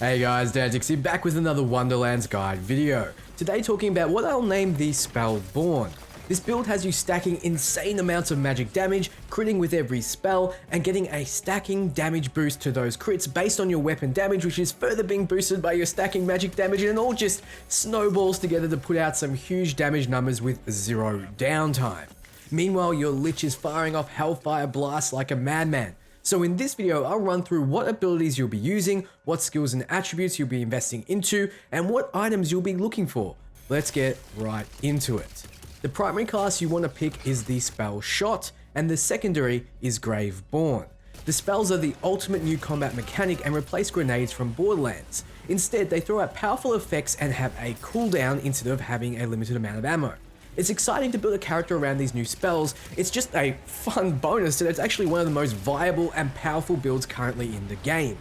Hey guys, Dantixie back with another Wonderlands guide video. Today talking about what I'll name the Spellborn. This build has you stacking insane amounts of magic damage, critting with every spell, and getting a stacking damage boost to those crits based on your weapon damage, which is further being boosted by your stacking magic damage, and it all just snowballs together to put out some huge damage numbers with zero downtime. Meanwhile, your lich is firing off hellfire blasts like a madman. So in this video, I'll run through what abilities you'll be using, what skills and attributes you'll be investing into, and what items you'll be looking for. Let's get right into it. The primary class you want to pick is the Spellshot, and the secondary is Graveborn. The spells are the ultimate new combat mechanic and replace grenades from Borderlands. Instead, they throw out powerful effects and have a cooldown instead of having a limited amount of ammo. It's exciting to build a character around these new spells. It's just a fun bonus that it's actually one of the most viable and powerful builds currently in the game.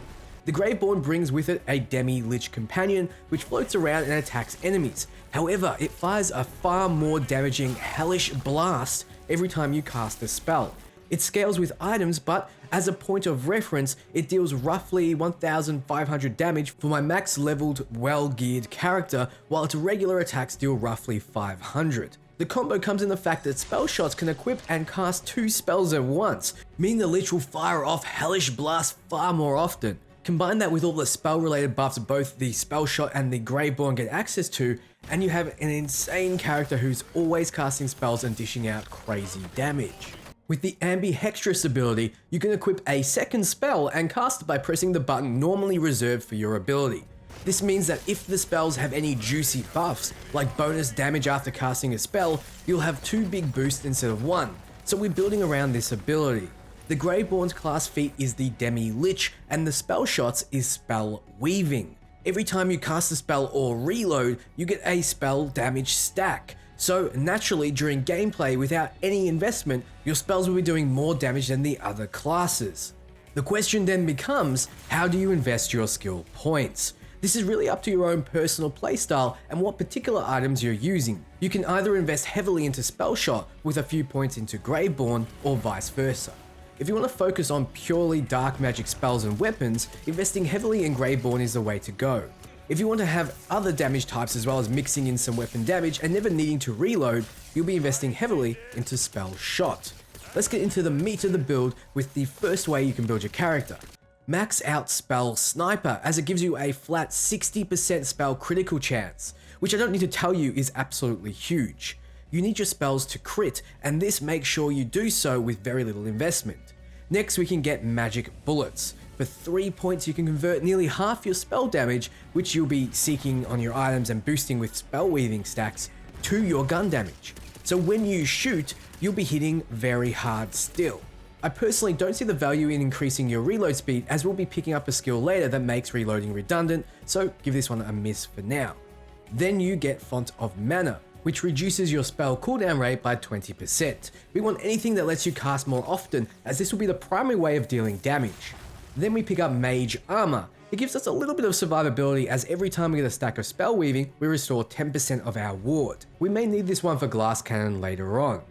The Graveborn brings with it a demi-lich companion which floats around and attacks enemies. However, it fires a far more damaging hellish blast every time you cast a spell. It scales with items, but as a point of reference, it deals roughly 1500 damage for my max leveled, well-geared character, while its regular attacks deal roughly 500. The combo comes in the fact that spell shots can equip and cast 2 spells at once, meaning the lich will fire off hellish blasts far more often. Combine that with all the spell related buffs both the spell shot and the Graveborn get access to, and you have an insane character who's always casting spells and dishing out crazy damage. With the Ambihextrous ability, you can equip a second spell and cast it by pressing the button normally reserved for your ability. This means that if the spells have any juicy buffs, like bonus damage after casting a spell, you'll have 2 big boosts instead of 1, so we're building around this ability. The Graveborn's class feat is the Demi-Lich, and the spell shots is Spell Weaving. Every time you cast a spell or reload, you get a spell damage stack. So naturally, during gameplay without any investment, your spells will be doing more damage than the other classes. The question then becomes, how do you invest your skill points? This is really up to your own personal playstyle and what particular items you're using. You can either invest heavily into Spellshot with a few points into Graveborn, or vice versa. If you want to focus on purely dark magic spells and weapons, investing heavily in Graveborn is the way to go. If you want to have other damage types as well as mixing in some weapon damage and never needing to reload, you'll be investing heavily into Spellshot. Let's get into the meat of the build with the first way you can build your character. Max out Spell Sniper, as it gives you a flat 60% spell critical chance, which I don't need to tell you is absolutely huge. You need your spells to crit, and this makes sure you do so with very little investment. Next we can get Magic Bullets. For 3 points you can convert nearly half your spell damage, which you'll be seeking on your items and boosting with spell weaving stacks, to your gun damage. So when you shoot, you'll be hitting very hard still. I personally don't see the value in increasing your reload speed, as we'll be picking up a skill later that makes reloading redundant, so give this one a miss for now. Then you get Font of Mana, which reduces your spell cooldown rate by 20%. We want anything that lets you cast more often, as this will be the primary way of dealing damage. Then we pick up Mage Armor. It gives us a little bit of survivability, as every time we get a stack of spell weaving, we restore 10% of our ward. We may need this one for Glass Cannon later on.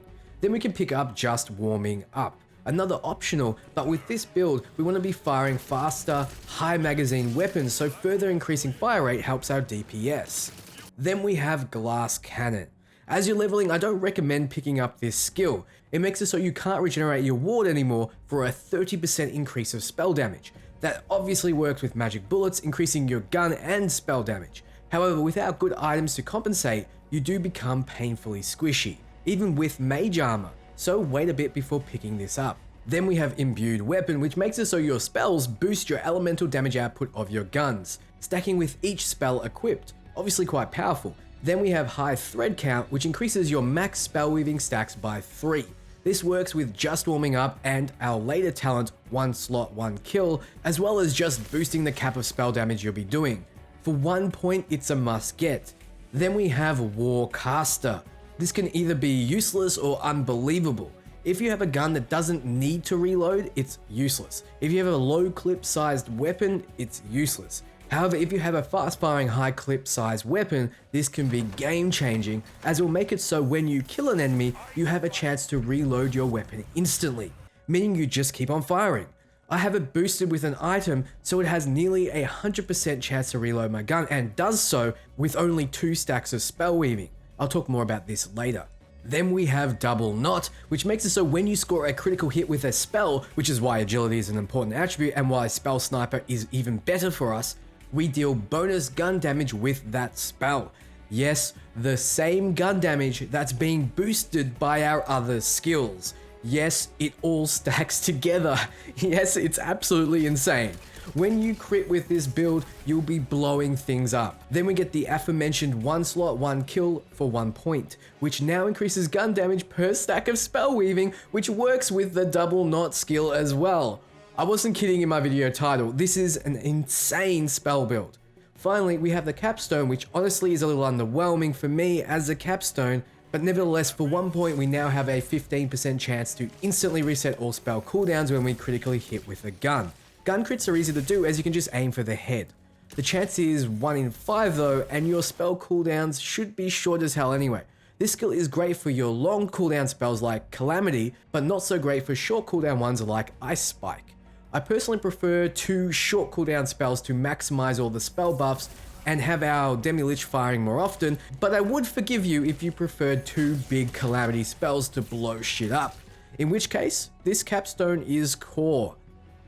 Then we can pick up Just Warming Up. Another optional, but with this build, we want to be firing faster, high magazine weapons, so further increasing fire rate helps our DPS. Then we have Glass Cannon. As you're leveling, I don't recommend picking up this skill. It makes it so you can't regenerate your ward anymore for a 30% increase of spell damage. That obviously works with magic bullets, increasing your gun and spell damage. However, without good items to compensate, you do become painfully squishy, even with Mage Armor. So wait a bit before picking this up. Then we have Imbued Weapon, which makes it so your spells boost your elemental damage output of your guns, stacking with each spell equipped, obviously quite powerful. Then we have High Thread Count, which increases your max spell weaving stacks by 3. This works with Just Warming Up and our later talent, 1 slot 1 kill, as well as just boosting the cap of spell damage you'll be doing. For 1 point, it's a must get. Then we have Warcaster. This can either be useless or unbelievable. If you have a gun that doesn't need to reload, it's useless. If you have a low clip sized weapon, it's useless. However, if you have a fast firing high clip sized weapon, this can be game changing, as it will make it so when you kill an enemy, you have a chance to reload your weapon instantly, meaning you just keep on firing. I have it boosted with an item so it has nearly a 100% chance to reload my gun and does so with only 2 stacks of spell weaving. I'll talk more about this later. Then we have double knot, which makes it so when you score a critical hit with a spell, which is why agility is an important attribute and why spell sniper is even better for us, we deal bonus gun damage with that spell. Yes, the same gun damage that's being boosted by our other skills. Yes, it all stacks together. Yes, it's absolutely insane. When you crit with this build, you'll be blowing things up. Then we get the aforementioned 1 slot 1 kill for 1 point, which now increases gun damage per stack of spell weaving, which works with the double knot skill as well. I wasn't kidding in my video title, this is an insane spell build. Finally, we have the capstone, which honestly is a little underwhelming for me as a capstone, but nevertheless, for 1 point, we now have a 15% chance to instantly reset all spell cooldowns when we critically hit with a gun. Gun crits are easy to do as you can just aim for the head. The chance is 1 in 5 though, and your spell cooldowns should be short as hell anyway. This skill is great for your long cooldown spells like Calamity, but not so great for short cooldown ones like Ice Spike. I personally prefer 2 short cooldown spells to maximize all the spell buffs and have our Demi-Lich firing more often, but I would forgive you if you preferred 2 big Calamity spells to blow shit up. In which case, this capstone is core.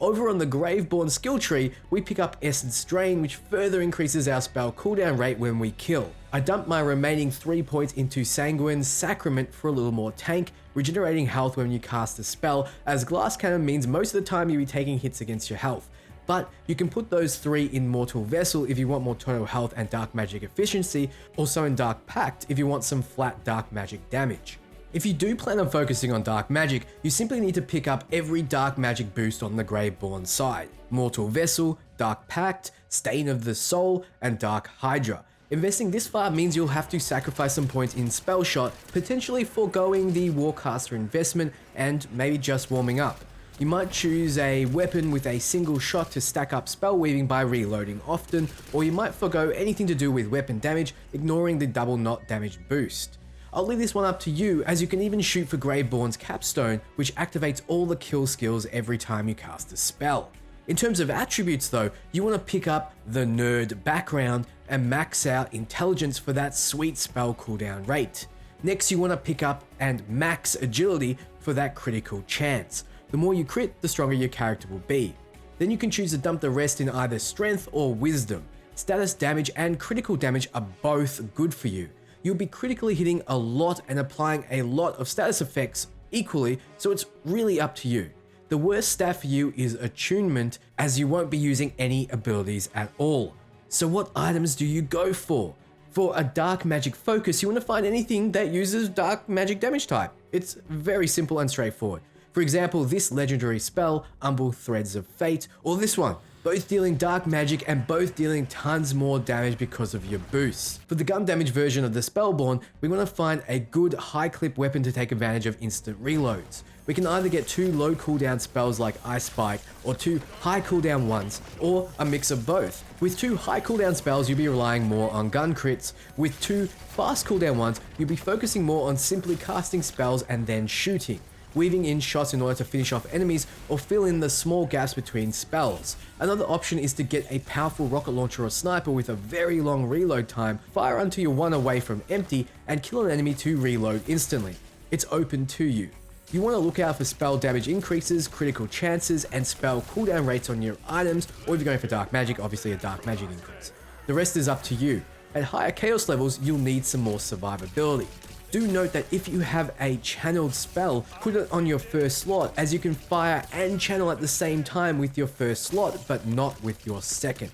Over on the Graveborn skill tree, we pick up Essence Drain, which further increases our spell cooldown rate when we kill. I dumped my remaining 3 points into Sanguine Sacrament for a little more tank, regenerating health when you cast a spell, as Glass Cannon means most of the time you'll be taking hits against your health. But you can put those 3 in Mortal Vessel if you want more total health and dark magic efficiency, also in Dark Pact if you want some flat dark magic damage. If you do plan on focusing on dark magic, you simply need to pick up every dark magic boost on the Graveborn side. Mortal Vessel, Dark Pact, Stain of the Soul, and Dark Hydra. Investing this far means you'll have to sacrifice some points in Spellshot, potentially foregoing the Warcaster investment and maybe just warming up. You might choose a weapon with a single shot to stack up spell weaving by reloading often, or you might forego anything to do with weapon damage, ignoring the double knot damage boost. I'll leave this one up to you, as you can even shoot for Graveborn's capstone, which activates all the kill skills every time you cast a spell. In terms of attributes though, you want to pick up the nerd background and max out intelligence for that sweet spell cooldown rate. Next you want to pick up and max agility for that critical chance. The more you crit, the stronger your character will be. Then you can choose to dump the rest in either strength or wisdom. Status damage and critical damage are both good for you. You'll be critically hitting a lot and applying a lot of status effects equally, so it's really up to you. The worst stat for you is attunement, as you won't be using any abilities at all. So what items do you go for? For a dark magic focus, you want to find anything that uses dark magic damage type. It's very simple and straightforward. For example, this legendary spell, Umbral Threads of Fate, or this one, both dealing dark magic and both dealing tons more damage because of your boosts. For the gun damage version of the Spellborn, we want to find a good high clip weapon to take advantage of instant reloads. We can either get 2 low cooldown spells like Ice Spike, or 2 high cooldown ones, or a mix of both. With 2 high cooldown spells, you'll be relying more on gun crits. With 2 fast cooldown ones, you'll be focusing more on simply casting spells and then shooting, weaving in shots in order to finish off enemies or fill in the small gaps between spells. Another option is to get a powerful rocket launcher or sniper with a very long reload time, fire until you're 1 away from empty, and kill an enemy to reload instantly. It's open to you. You want to look out for spell damage increases, critical chances, and spell cooldown rates on your items, or if you're going for dark magic, obviously a dark magic increase. The rest is up to you. At higher chaos levels, you'll need some more survivability. Do note that if you have a channeled spell, put it on your first slot, as you can fire and channel at the same time with your first slot, but not with your second.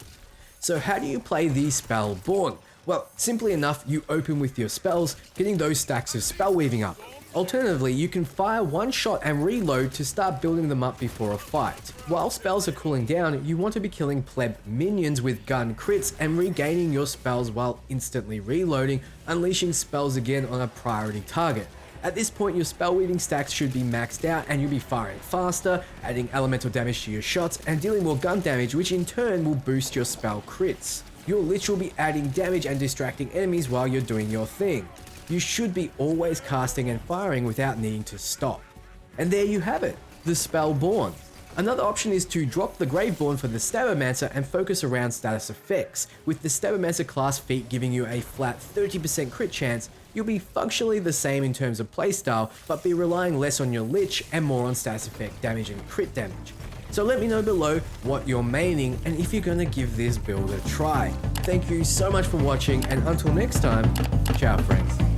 So how do you play the Spellborn? Well, simply enough, you open with your spells, getting those stacks of spell weaving up. Alternatively, you can fire 1 shot and reload to start building them up before a fight. While spells are cooling down, you want to be killing pleb minions with gun crits and regaining your spells while instantly reloading, unleashing spells again on a priority target. At this point, your spell weaving stacks should be maxed out and you'll be firing faster, adding elemental damage to your shots, and dealing more gun damage, which in turn will boost your spell crits. You'll literally be adding damage and distracting enemies while you're doing your thing. You should be always casting and firing without needing to stop. And there you have it, the Spellborn. Another option is to drop the Graveborn for the Stabbomancer and focus around status effects. With the Stabbomancer class feat giving you a flat 30% crit chance, you'll be functionally the same in terms of playstyle, but be relying less on your lich and more on status effect damage and crit damage. So let me know below what you're maining and if you're gonna give this build a try. Thank you so much for watching, and until next time, ciao friends.